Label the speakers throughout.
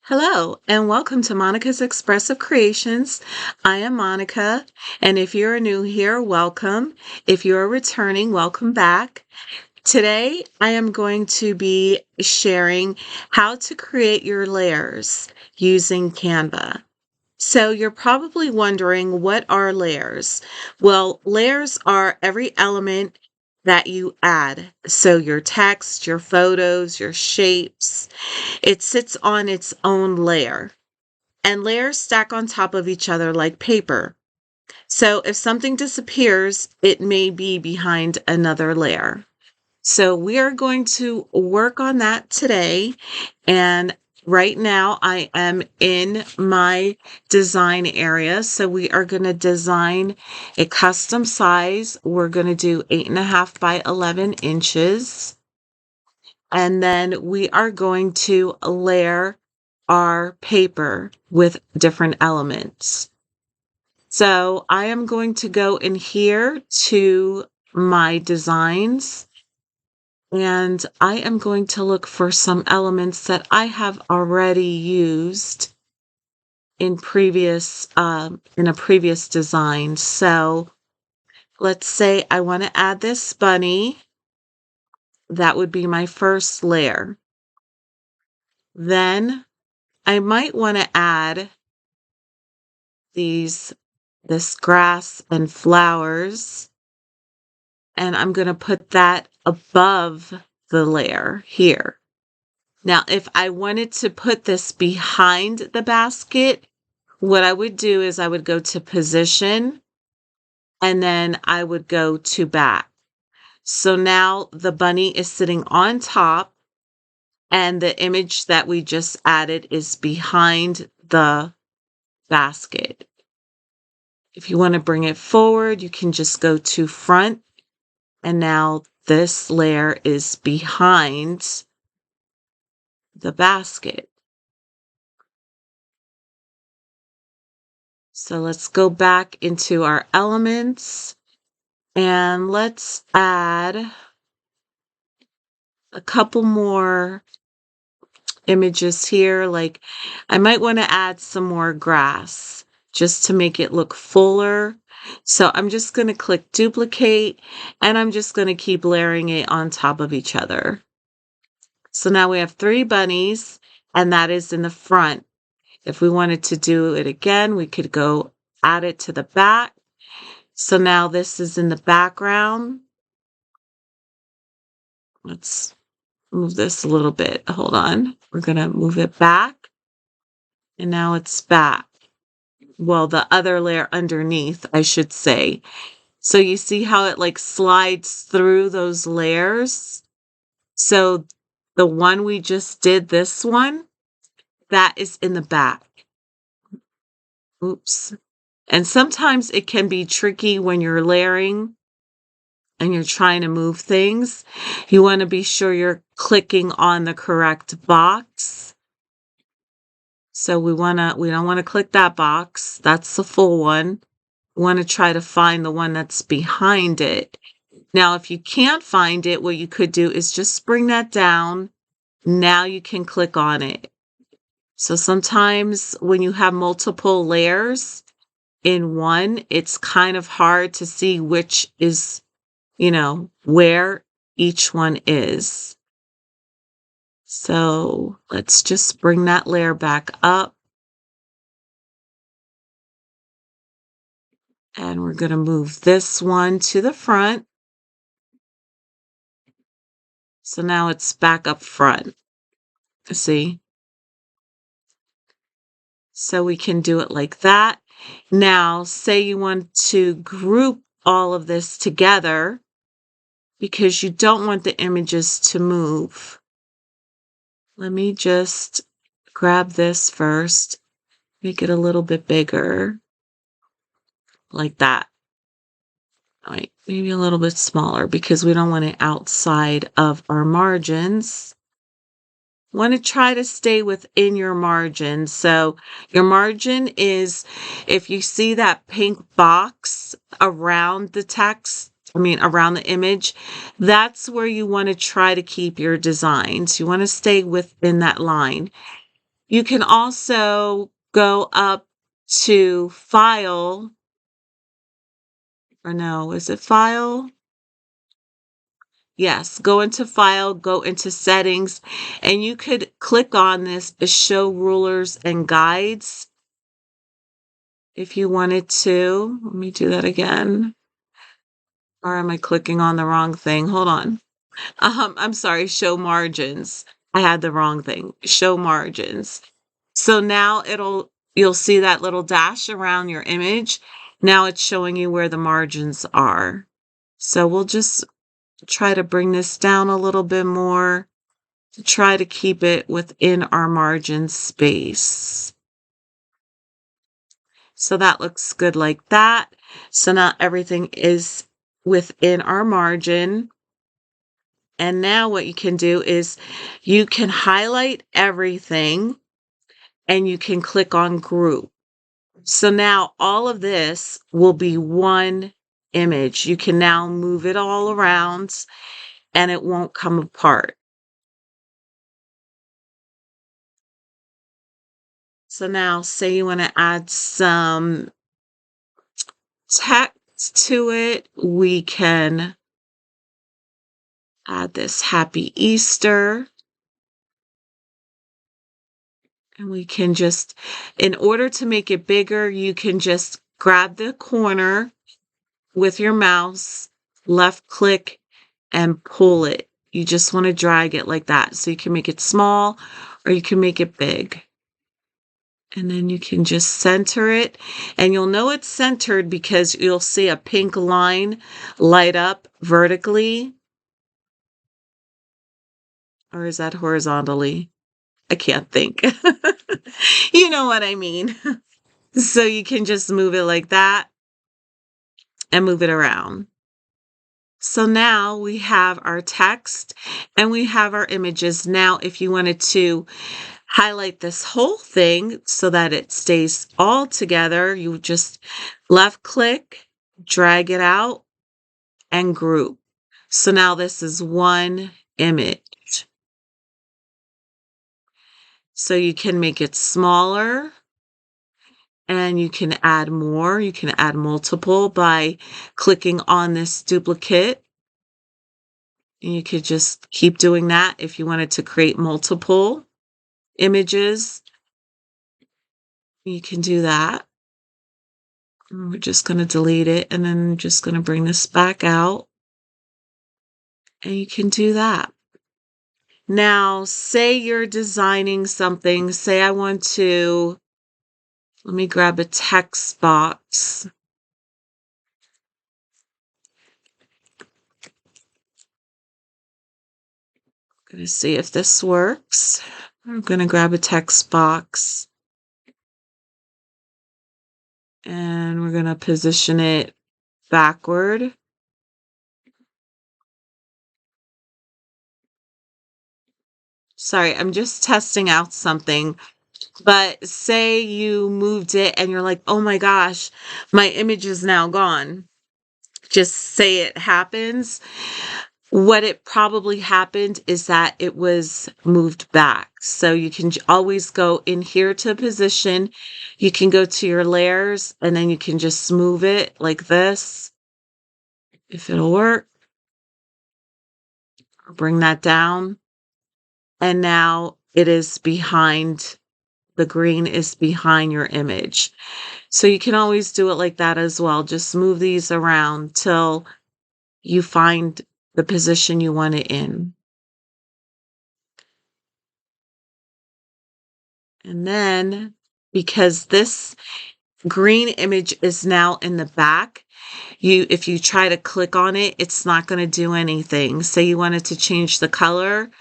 Speaker 1: Hello, and welcome to Monica's Expressive Creations. I am Monica, and if you're new here, welcome. If you're returning, welcome back. Today, I am going to be sharing how to create your layers using Canva. So you're probably wondering, what are layers? Well, layers are every element that you add. So your text, your photos, your shapes, it sits on its own layer. And layers stack on top of each other like paper. So if something disappears, it may be behind another layer. So we are going to work on that today. And right now I am in my design area. So we are going to design a custom size. We're going to do 8.5 by 11 inches. And then we are going to layer our paper with different elements. So I am going to go in here to my designs, and I am going to look for some elements that I have already used in in a previous design. So let's say I want to add this bunny. That would be my first layer. Then I might want to add this grass and flowers, and I'm going to put that above the layer here. Now, if I wanted to put this behind the basket, what I would do is I would go to position, and then I would go to back. So now the bunny is sitting on top, and the image that we just added is behind the basket. If you want to bring it forward, you can just go to front, and now this layer is behind the basket. So let's go back into our elements, and let's add a couple more images here. Like I might want to add some more grass just to make it look fuller. So I'm just going to click duplicate, and I'm just going to keep layering it on top of each other. So now we have 3 bunnies, and that is in the front. If we wanted to do it again, we could go add it to the back. So now this is in the background. Let's move this a little bit. Hold on. We're going to move it back. And now it's back. Well, the other layer underneath, I should say. So you see how it like slides through those layers? So the one we just did, this one, that is in the back. Oops. And sometimes it can be tricky when you're layering and you're trying to move things. You want to be sure you're clicking on the correct box. So we don't want to click that box. That's the full one. We want to try to find the one that's behind it. Now, if you can't find it, what you could do is just bring that down. Now you can click on it. So sometimes when you have multiple layers in one, it's kind of hard to see which is, where each one is. So let's just bring that layer back up. And we're going to move this one to the front. So now it's back up front. See? So we can do it like that. Now, say you want to group all of this together because you don't want the images to move. Let me just grab this first, make it a little bit bigger, like that. All right, maybe a little bit smaller because we don't want it outside of our margins. Want to try to stay within your margin. So your margin is, if you see that pink box around the text, around the image, that's where you want to try to keep your designs. You want to stay within that line. You can also go up to File, or no, is it File? Yes, go into File, go into Settings, and you could click on this Show Rulers and Guides if you wanted to. Let me do that again. Or am I clicking on the wrong thing? Hold on. I'm sorry, Show Margins. I had the wrong thing. Show Margins. So now you'll see that little dash around your image. Now it's showing you where the margins are. So we'll just try to bring this down a little bit more to try to keep it within our margin space. So that looks good like that. So now everything is within our margin. And now what you can do is you can highlight everything and you can click on group. So now all of this will be one image. You can now move it all around and it won't come apart. So now say you want to add some text to it, we can add this Happy Easter. And we can just, in order to make it bigger, you can just grab the corner with your mouse, left click, and pull it. You just want to drag it like that. So you can make it small or you can make it big. And then you can just center it. And you'll know it's centered because you'll see a pink line light up vertically. Or is that horizontally? I can't think. You know what I mean. So you can just move it like that and move it around. So now we have our text and we have our images. Now, if you wanted to highlight this whole thing so that it stays all together, you just left click, drag it out, and group. So now this is one image. So you can make it smaller and you can add more. You can add multiple by clicking on this duplicate. And you could just keep doing that if you wanted to create multiple images. You can do that. And we're just going to delete it and then I'm just going to bring this back out. And you can do that. Now, say you're designing something. Say I want to, let me grab a text box. I'm going to see if this works. I'm going to grab a text box. And we're going to position it backward. Sorry, I'm just testing out something. But say you moved it and you're like, oh my gosh, my image is now gone. Just say it happens. What it probably happened is that it was moved back. So you can always go in here to position. You can go to your layers and then you can just move it like this. If it'll work. Bring that down. And now it is behind, the green is behind your image. So you can always do it like that as well. Just move these around till you find the position you want it in. And then, because this green image is now in the back, if you try to click on it, it's not going to do anything. Say you wanted to change the color.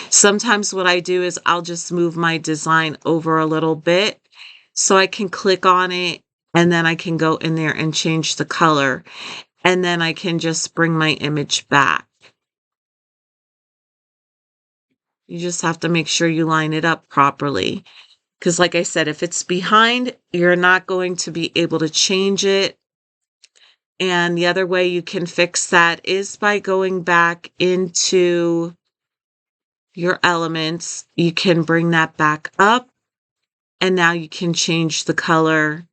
Speaker 1: Sometimes what I do is I'll just move my design over a little bit so I can click on it and then I can go in there and change the color. And then I can just bring my image back. You just have to make sure you line it up properly. Because like I said, if it's behind, you're not going to be able to change it. And the other way you can fix that is by going back into your elements. You can bring that back up And now you can change the color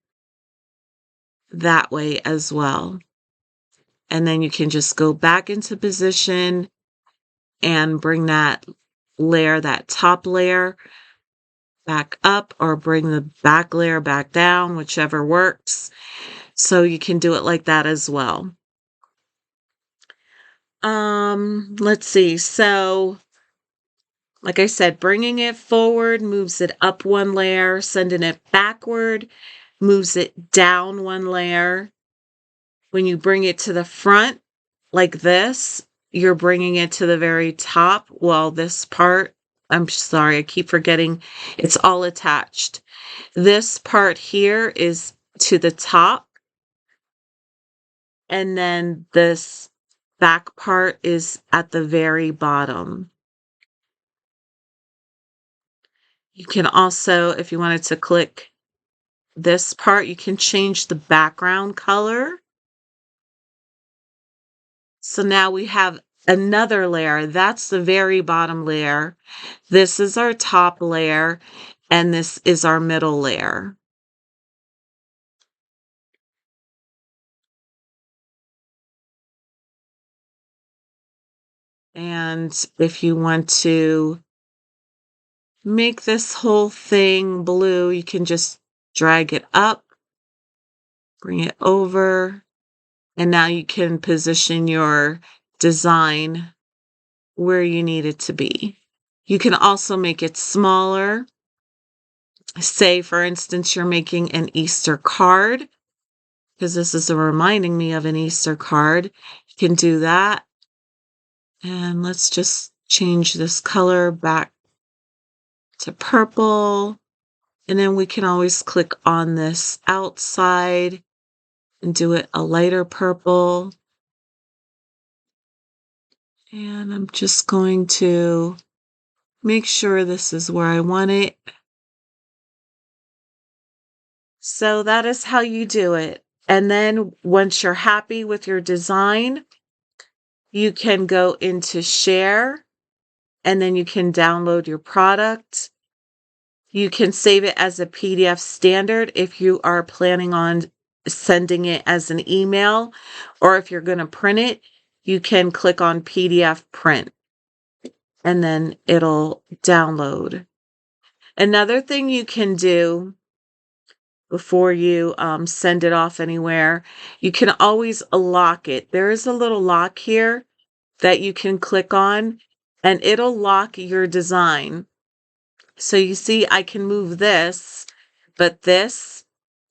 Speaker 1: that way as well. And then you can just go back into position and bring that layer, that top layer, back up, or bring the back layer back down, whichever works. So you can do it like that as well. Let's see. So, like I said, bringing it forward moves it up one layer, sending it backward moves it down one layer. When you bring it to the front, like this, you're bringing it to the very top. Well, this part, I'm sorry, I keep forgetting, it's all attached. This part here is to the top, and then this back part is at the very bottom. You can also, if you wanted to click this part, you can change the background color. So now we have another layer. That's the very bottom layer. This is our top layer, and this is our middle layer. And if you want to make this whole thing blue, you can just drag it up, bring it over, and now you can position your design where you need it to be. You can also make it smaller. Say, for instance, you're making an Easter card, because this is reminding me of an Easter card. You can do that. And let's just change this color back to purple. And then we can always click on this outside and do it a lighter purple. And I'm just going to make sure this is where I want it. So that is how you do it. And then once you're happy with your design, you can go into share, and then you can download your product. You can save it as a PDF standard if you are planning on sending it as an email, or if you're going to print it, you can click on PDF print, and then it'll download. Another thing you can do before you send it off anywhere, you can always lock it. There is a little lock here that you can click on, and it'll lock your design. So you see, I can move this, but this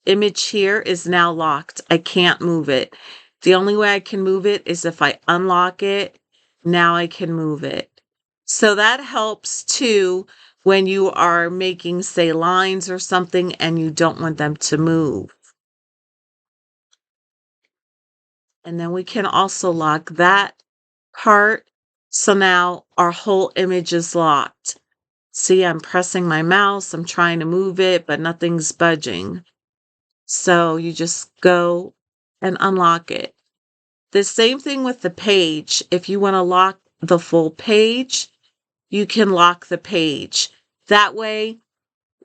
Speaker 1: image here is now locked. I can't move it. The only way I can move it is if I unlock it. Now I can move it. So that helps too when you are making, say, lines or something and you don't want them to move. And then we can also lock that part. So now our whole image is locked. See, I'm pressing my mouse, I'm trying to move it, but nothing's budging. So you just go and unlock it. The same thing with the page. If you want to lock the full page, you can lock the page. That way,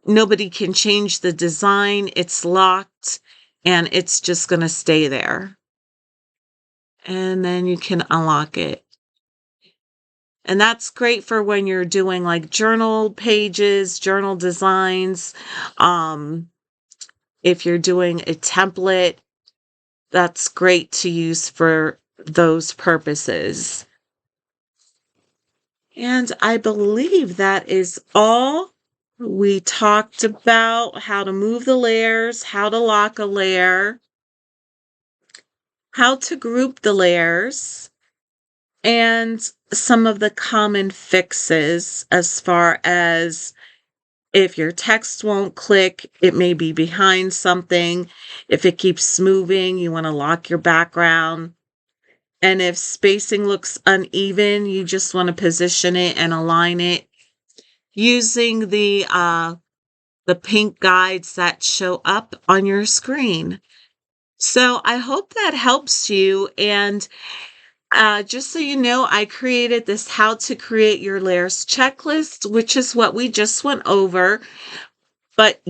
Speaker 1: nobody can change the design. It's locked, and it's just going to stay there. And then you can unlock it. And that's great for when you're doing like journal pages, journal designs. If you're doing a template, that's great to use for those purposes. And I believe that is all. We talked about how to move the layers, how to lock a layer, how to group the layers, and some of the common fixes as far as if your text won't click, it may be behind something. If it keeps moving, you want to lock your background. And if spacing looks uneven, you just want to position it and align it using the pink guides that show up on your screen. So I hope that helps you. And just so you know, I created this how to create your layers checklist, which is what we just went over. But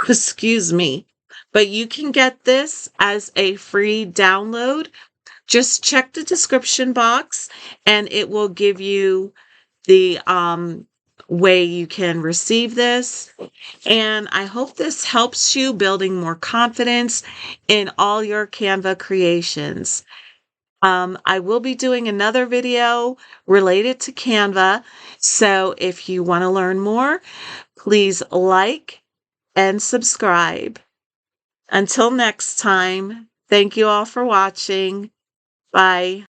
Speaker 1: Excuse me. But you can get this as a free download. Just check the description box and it will give you the way you can receive this. And I hope this helps you building more confidence in all your Canva creations. I will be doing another video related to Canva. So if you want to learn more, please like and subscribe. Until next time, thank you all for watching. Bye.